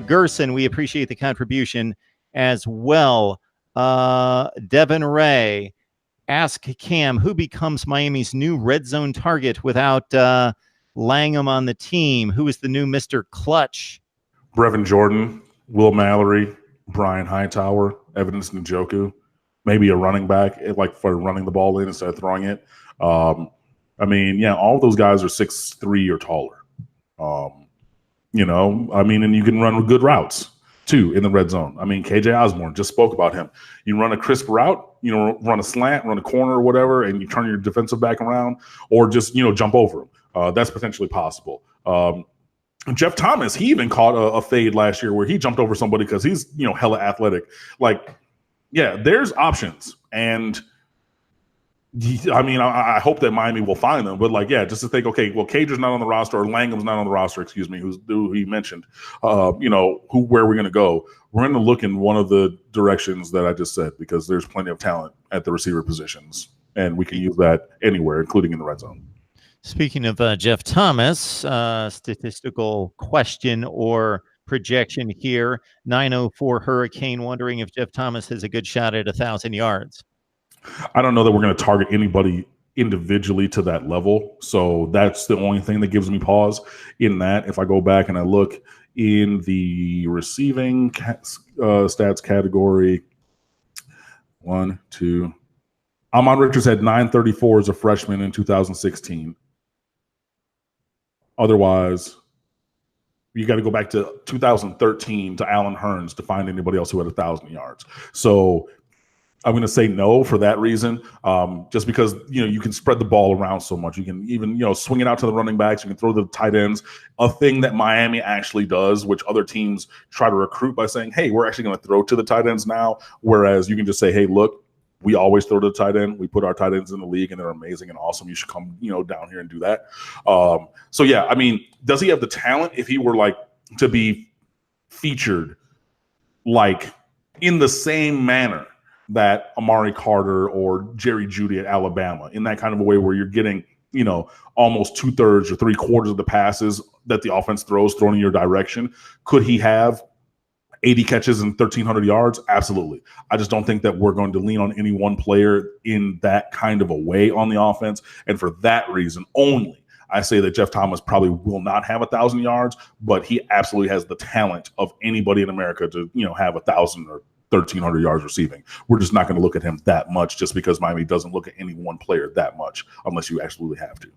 Gerson, we appreciate the contribution as well. Devin Ray, ask Cam, who becomes Miami's new red zone target without Langham on the team? Who is the new Mr. Clutch? Brevin Jordan, Will Mallory, Brian Hightower, Evidence Njoku, maybe a running back, like for running the ball in instead of throwing it. I mean, yeah, all of those guys are 6'3" or taller. You know, I mean, and you can run good routes too in the red zone. I mean, KJ Osborne, just spoke about him. You run a crisp route, you know, run a slant, run a corner or whatever, and you turn your defensive back around, or just, you know, jump over him. That's potentially possible. Jeff Thomas, he even caught a fade last year where he jumped over somebody because he's, you know, hella athletic. Like, yeah, there's options. And I mean, I hope that Miami will find them, but like, yeah, just to think, okay, well, Cager's not on the roster, or Langham's not on the roster, excuse me, who he mentioned, you know, where we're going to go. We're going to look in one of the directions that I just said, because there's plenty of talent at the receiver positions, and we can use that anywhere, including in the red zone. Speaking of Jeff Thomas, statistical question or projection here, 904 Hurricane wondering if Jeff Thomas has a good shot at 1,000 yards. I don't know that we're going to target anybody individually to that level. So that's the only thing that gives me pause in that. If I go back and I look in the receiving stats category, 1, 2. Ahmad Richards had 934 as a freshman in 2016. Otherwise, you got to go back to 2013 to Allen Hurns to find anybody else who had 1,000 yards. So I'm going to say no for that reason, just because, you know, you can spread the ball around so much. You can even, you know, swing it out to the running backs. You can throw the tight ends, a thing that Miami actually does, which other teams try to recruit by saying, hey, we're actually going to throw to the tight ends now. Whereas you can just say, hey, look, we always throw to the tight end. We put our tight ends in the league, and they're amazing and awesome. You should come, you know, down here and do that. So, yeah, I mean, does he have the talent if he were like to be featured like in the same manner that Amari Carter or Jerry Jeudy at Alabama, in that kind of a way where you're getting, you know, almost 2/3 or 3/4 of the passes that the offense throws thrown in your direction? Could he have 80 catches and 1,300 yards? Absolutely. I just don't think that we're going to lean on any one player in that kind of a way on the offense. And for that reason only, I say that Jeff Thomas probably will not have 1,000 yards, but he absolutely has the talent of anybody in America to, you know, have 1,000 or 1,300 yards receiving. We're just not going to look at him that much, just because Miami doesn't look at any one player that much unless you absolutely have to.